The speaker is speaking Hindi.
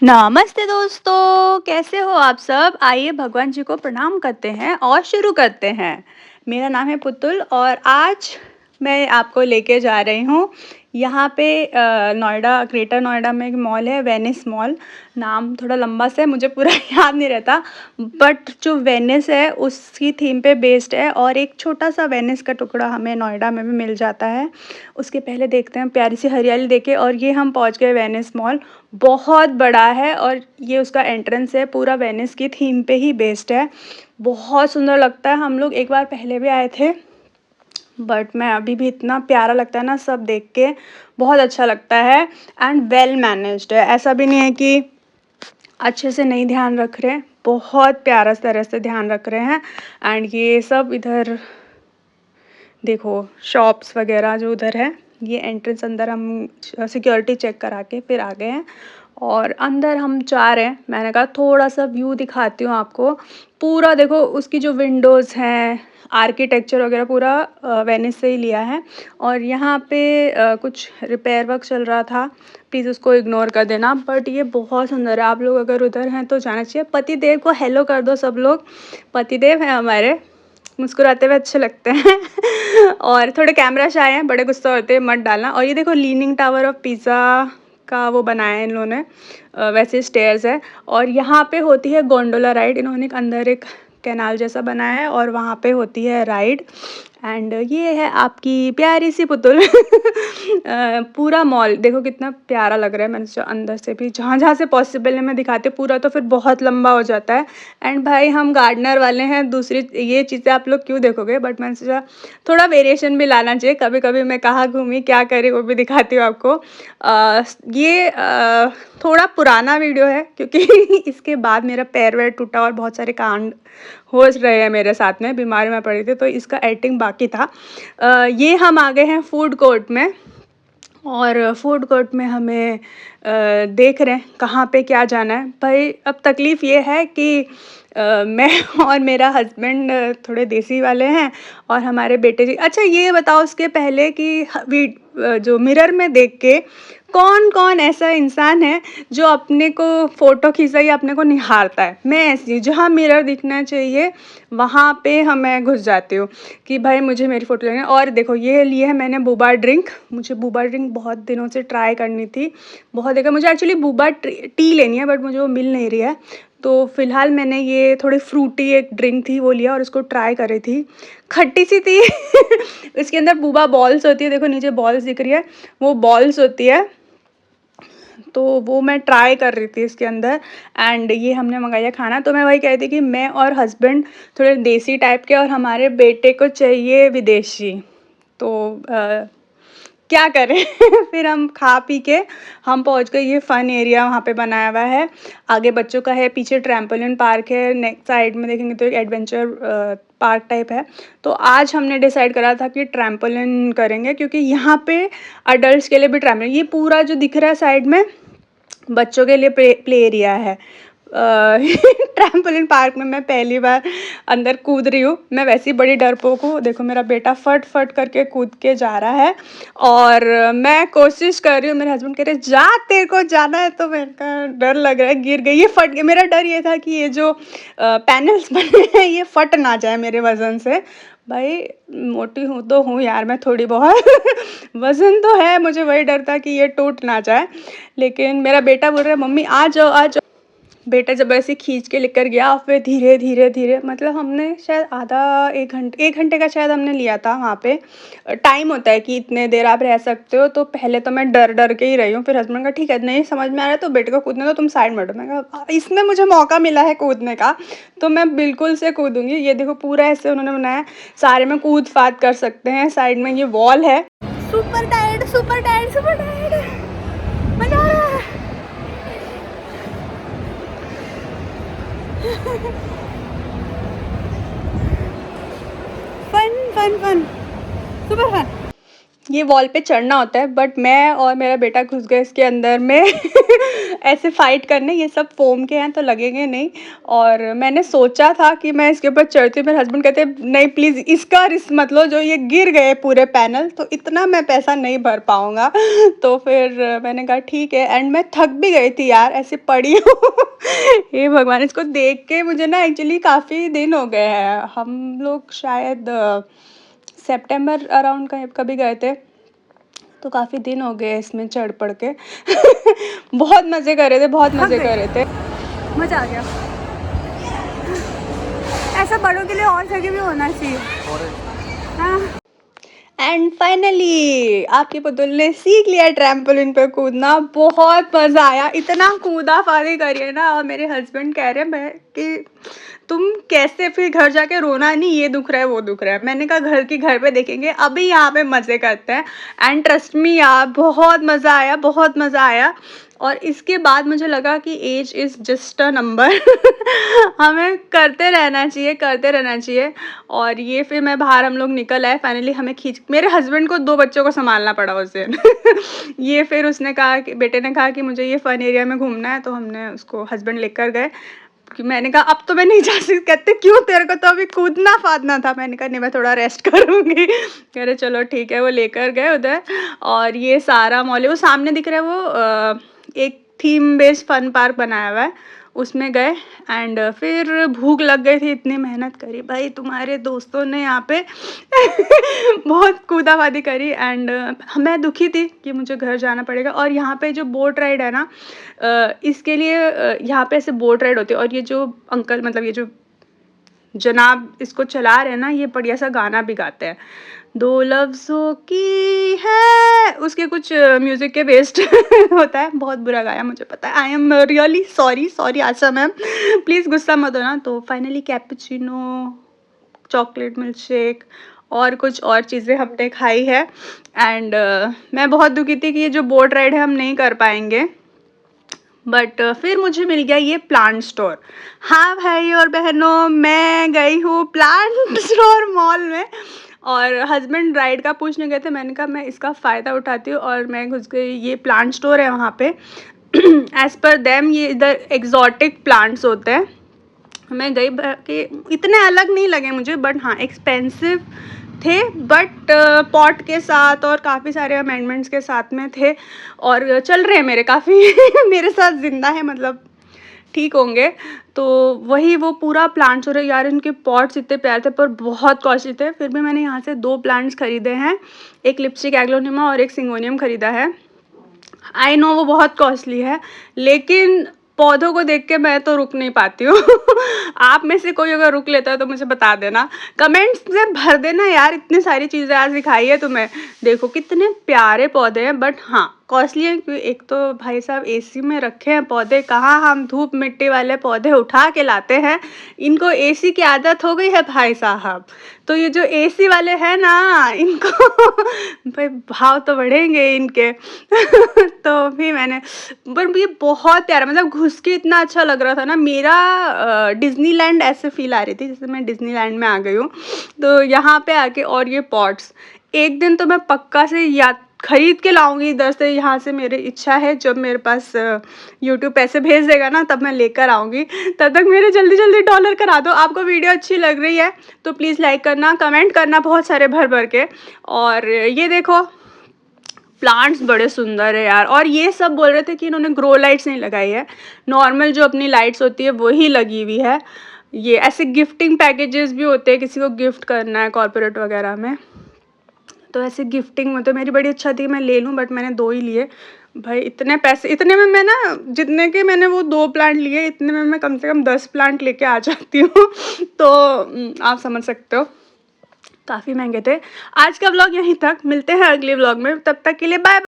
नमस्ते दोस्तों, कैसे हो आप सब? आइए भगवान जी को प्रणाम करते हैं और शुरू करते हैं। मेरा नाम है पुतुल और आज मैं आपको लेके जा रही हूँ यहाँ पे नोएडा, ग्रेटर नोएडा में एक मॉल है, वेनिस मॉल। नाम थोड़ा लंबा सा है, मुझे पूरा याद नहीं रहता, बट जो वेनिस है उसकी थीम पे बेस्ड है और एक छोटा सा वेनिस का टुकड़ा हमें नोएडा में भी मिल जाता है। उसके पहले देखते हैं, प्यारी सी हरियाली देखे और ये हम पहुँच गए वेनिस मॉल। बहुत बड़ा है और ये उसका एंट्रेंस है, पूरा वेनिस की थीम पे ही बेस्ड है। बहुत सुंदर लगता है। हम लोग एक बार पहले भी आए थे, बट मैं अभी भी इतना प्यारा लगता है ना, सब देख के बहुत अच्छा लगता है। एंड वेल मैनेज्ड है, ऐसा भी नहीं है कि अच्छे से नहीं ध्यान रख रहे, बहुत प्यारा तरह से ध्यान रख रहे हैं। एंड ये सब इधर देखो, शॉप्स वगैरह जो उधर है, ये एंट्रेंस। अंदर हम सिक्योरिटी चेक करा के फिर आ गए हैं और अंदर हम जा रहे हैं। मैंने कहा थोड़ा सा व्यू दिखाती हूँ आपको। पूरा देखो, उसकी जो विंडोज़ हैं, आर्किटेक्चर वगैरह पूरा वेनिस से ही लिया है। और यहाँ पे कुछ रिपेयर वर्क चल रहा था, प्लीज़ उसको इग्नोर कर देना। बट ये बहुत सुंदर है, आप लोग अगर उधर हैं तो जाना चाहिए। पतिदेव को हेलो कर दो सब लोग, पतिदेव हैं हमारे, मुस्कुराते हुए अच्छे लगते हैं। और थोड़े कैमरा शाय हैं, बड़े गुस्सा होते हैं, मत डालना। और ये देखो, लीनिंग टावर ऑफ पिज़्ज़ा का वो बनाया है इन लोगों ने, वैसे स्टेयर्स है। और यहाँ पे होती है गोंडोला राइड, इन्होंने अंदर एक कैनाल जैसा बनाया है और वहाँ पे होती है राइड। एंड ये है आपकी प्यारी सी पुतुल। पूरा मॉल देखो कितना प्यारा लग रहा है। मैंने सोचा अंदर से भी जहाँ जहाँ से पॉसिबल है मैं दिखाती हूँ, पूरा तो फिर बहुत लंबा हो जाता है। एंड भाई हम गार्डनर वाले हैं, दूसरी ये चीज़ें आप लोग क्यों देखोगे, बट मैंने सोचा थोड़ा वेरिएशन भी लाना चाहिए। कभी कभी मैं कहाँ घूमी क्या करी वो भी दिखाती हूँ आपको। ये थोड़ा पुराना वीडियो है क्योंकि इसके बाद मेरा पैर वैर टूटा और बहुत सारे कांड हो रहे हैं मेरे साथ में, बीमारी में पड़ी थी, तो इसका एडिटिंग बाकी था। ये हम आ गए हैं फूड कोर्ट में और फूड कोर्ट में हमें देख रहे हैं कहाँ पे क्या जाना है। भाई अब तकलीफ़ ये है कि मैं और मेरा हस्बैंड थोड़े देसी वाले हैं और हमारे बेटे जी। अच्छा ये बताओ उसके पहले कि जो मिरर में देख के कौन कौन ऐसा इंसान है जो अपने को फ़ोटो खींचा या अपने को निहारता है? मैं ऐसी, जहाँ मिरर दिखना चाहिए वहाँ पे मैं घुस जाती हूँ कि भाई मुझे मेरी फ़ोटो लेनी है। और देखो ये लिए है मैंने बूबा ड्रिंक, मुझे बूबा ड्रिंक बहुत दिनों से ट्राई करनी थी। बहुत देखा, मुझे एक्चुअली बूबा टी लेनी है बट मुझे वो मिल नहीं रही है। तो फ़िलहाल मैंने ये थोड़ी फ्रूटी एक ड्रिंक थी वो लिया और उसको ट्राई कर रही थी, खट्टी सी थी। इसके अंदर बूबा बॉल्स होती है, देखो नीचे बॉल्स दिख रही है, वो बॉल्स होती है, तो वो मैं ट्राई कर रही थी इसके अंदर। एंड ये हमने मंगाया खाना। तो मैं वही कह रही थी कि मैं और हस्बैंड थोड़े देसी टाइप के और हमारे बेटे को चाहिए विदेशी, तो क्या करें। फिर हम खा पी के हम पहुंच गए। ये फ़न एरिया वहाँ पे बनाया हुआ है, आगे बच्चों का है, पीछे ट्रैम्पोलिन पार्क है, नेक्स्ट साइड में देखेंगे तो एक एडवेंचर पार्क टाइप है। तो आज हमने डिसाइड करा था कि ट्रैम्पोलिन करेंगे क्योंकि यहाँ पे अडल्ट्स के लिए भी ट्रैम्पोलिन, ये पूरा जो दिख रहा है साइड में बच्चों के लिए प्ले एरिया है। ट्रैम्पोलिन पार्क में मैं पहली बार अंदर कूद रही हूँ। मैं वैसे ही बड़ी डरपोक हूँ, देखो मेरा बेटा फट फट करके कूद के जा रहा है और मैं कोशिश कर रही हूँ। मेरे हस्बैंड कह रहे जा, तेरे को जाना है। तो मेरे का डर लग रहा है, गिर गई, ये फट गई। मेरा डर ये था कि ये जो पैनल्स बने हैं ये फट ना जाए मेरे वज़न से। भाई मोटी हूँ तो हूँ यार मैं थोड़ी बहुत। वज़न तो है, मुझे वही डर था कि ये टूट ना जाए। लेकिन मेरा बेटा बोल रहा है मम्मी आ जाओ आ जाओ। बेटा ज़बरदस्ती खींच के लेकर गया और फिर धीरे धीरे धीरे, मतलब हमने शायद आधा एक घंटे का शायद हमने लिया था। वहाँ पे टाइम होता है कि इतने देर आप रह सकते हो। तो पहले तो मैं डर डर के ही रही हूँ, फिर हस्बैंड का ठीक है नहीं समझ में आ रहा है तो बेटे को कूदने दो, तुम साइड में हटो। मैं कहा इसमें मुझे मौका मिला है कूदने का तो मैं बिल्कुल से कूदूँगी। ये देखो पूरा ऐसे उन्होंने बनाया, सारे में कूद फाद कर सकते हैं। साइड में ये वॉल है। Super tired super tired super tired, मज़ा आ रहा है। Fun fun fun, super fun. ये वॉल पे चढ़ना होता है, बट मैं और मेरा बेटा घुस गए इसके अंदर में ऐसे फाइट करने। ये सब फोम के हैं तो लगेंगे नहीं। और मैंने सोचा था कि मैं इसके ऊपर चढ़ती हूँ, मेरे हस्बैंड कहते नहीं प्लीज़ इसका रिस्क मत लो, जो ये गिर गए पूरे पैनल तो इतना मैं पैसा नहीं भर पाऊँगा। तो फिर मैंने कहा ठीक है, एंड मैं थक भी गई थी यार, ऐसे पड़ी हूँ। हे भगवान, इसको देख के मुझे ना एक्चुअली काफ़ी दिन हो गए हैं। हम लोग शायद सितंबर अराउंड कभी गए थे, तो काफ़ी दिन हो गए इसमें चढ़ पड़ के। बहुत मज़े कर रहे थे, बहुत मज़े कर रहे थे, मज़ा आ गया। ऐसा बड़ों के लिए और जगह भी होना चाहिए। हाँ। एंड फाइनली आपके पुतुल ने सीख लिया ट्रैम्पोलिन पे कूदना। बहुत मज़ा आया, इतना कूदा फारी करिए ना। और मेरे हस्बैंड कह रहे हैं कि तुम कैसे फिर घर जाके रोना नहीं, ये दुख रहा है वो दुख रहा है। मैंने कहा घर पे देखेंगे, अभी यहाँ पे मज़े करते हैं। एंड ट्रस्ट मी यार, बहुत मज़ा आया, बहुत मज़ा आया। और इसके बाद मुझे लगा कि age is just a number. हमें करते रहना चाहिए, करते रहना चाहिए। और ये फिर मैं बाहर, हम लोग निकल आए फाइनली। हमें मेरे हस्बैंड को 2 बच्चों को संभालना पड़ा उस दिन। ये फिर उसने कहा कि बेटे ने कहा कि मुझे ये फ़न एरिया में घूमना है, तो हमने उसको हस्बैंड लेकर गए। कि मैंने कहा अब तो मैं नहीं जा सकती। कहते क्यों, तेरे को तो अभी कूदना फादना था। मैंने कहा नहीं, मैं थोड़ा रेस्ट करूँगी। कह रहे चलो ठीक है। वो लेकर गए उधर। और ये सारा मॉल है, वो सामने दिख रहा है, वो एक थीम बेस्ड फन पार्क बनाया हुआ है, उसमें गए। एंड फिर भूख लग गई थी, इतनी मेहनत करी भाई तुम्हारे दोस्तों ने यहाँ पे। बहुत कूदाफादी करी। एंड मैं दुखी थी कि मुझे घर जाना पड़ेगा। और यहाँ पे जो बोट राइड है ना, इसके लिए यहाँ पे ऐसे बोट राइड होती है। और ये जो अंकल, मतलब ये जो जनाब इसको चला रहे हैं ना, ये बढ़िया सा गाना भी गाते हैं, 2 लफ्ज़ों की है, उसके कुछ म्यूज़िक के बेस्ड होता है। बहुत बुरा गाया मुझे पता है, I am really sorry Asha ma'am, please गुस्सा मत होना। तो finally cappuccino, chocolate milk shake और कुछ और चीज़ें हमने खाई है। एंड मैं बहुत दुखी थी कि ये जो बोट राइड है हम नहीं कर पाएंगे। बट फिर मुझे मिल गया ये प्लांट स्टोर। हाँ भाई और बहनों, मैं गई हूँ प्लांट स्टोर मॉल में। और हस्बैंड राइड का पूछने गए थे, मैंने कहा मैं इसका फ़ायदा उठाती हूँ। और मैं घुस गई, ये प्लांट स्टोर है वहाँ पे। एज़ पर देम ये इधर एग्जॉटिक प्लांट्स होते हैं। मैं गई कि इतने अलग नहीं लगे मुझे, बट हाँ एक्सपेंसिव थे, बट पॉट के साथ और काफ़ी सारे अमेंडमेंट्स के साथ में थे। और चल रहे हैं मेरे काफ़ी मेरे साथ ज़िंदा है, मतलब ठीक होंगे। तो वही वो पूरा प्लांट्स हो रहे यार। इनके पॉट्स इतने प्यारे थे पर बहुत कॉस्टली थे। फिर भी मैंने यहाँ से 2 प्लांट्स खरीदे हैं, एक लिपस्टिक एग्लोनिमा और एक सिंगोनियम खरीदा है। आई नो वो बहुत कॉस्टली है, लेकिन पौधों को देख के मैं तो रुक नहीं पाती हूँ। आप में से कोई अगर रुक लेता है तो मुझे बता देना, कमेंट्स में भर देना यार। इतनी सारी चीज़ें आज दिखाई है तुम्हें, देखो कितने प्यारे पौधे हैं। बट हाँ कॉस्टली है, क्योंकि एक तो भाई साहब एसी में रखे हैं पौधे, कहाँ हम धूप मिट्टी वाले पौधे उठा के लाते हैं। इनको एसी की आदत हो गई है भाई साहब। तो ये जो एसी वाले हैं ना, इनको भाई भाव तो बढ़ेंगे इनके। तो भी मैंने, पर ये बहुत प्यारा, मतलब घुस के इतना अच्छा लग रहा था ना। मेरा डिज्नीलैंड ऐसे फील आ रही थी जैसे मैं डिज्नीलैंड में आ गई हूँ। तो यहाँ पे आके, और ये पॉट्स एक दिन तो मैं पक्का से याद खरीद के लाऊंगी इधर से, यहाँ से मेरी इच्छा है। जब मेरे पास यूट्यूब पैसे भेज देगा ना, तब मैं लेकर आऊँगी। तब तक मेरे जल्दी जल्दी डॉलर करा दो। आपको वीडियो अच्छी लग रही है तो प्लीज़ लाइक करना, कमेंट करना बहुत सारे भर भर के। और ये देखो प्लांट्स बड़े सुंदर है यार। और ये सब बोल रहे थे कि इन्होंने ग्रो लाइट्स नहीं लगाई है, नॉर्मल जो अपनी लाइट्स होती है वही लगी हुई है। ये ऐसे गिफ्टिंग पैकेजेस भी होते हैं, किसी को गिफ्ट करना है कॉर्पोरेट वगैरह में, तो ऐसे गिफ्टिंग में तो मेरी बड़ी इच्छा थी मैं ले लूँ, बट मैंने 2 ही लिए। भाई इतने पैसे, इतने में मैं ना, जितने के मैंने वो 2 प्लांट लिए, इतने में मैं कम से कम 10 प्लांट लेके आ जाती हूँ। तो आप समझ सकते हो काफ़ी महंगे थे। आज का व्लॉग यहीं तक, मिलते हैं अगले व्लॉग में, तब तक के लिए बाय।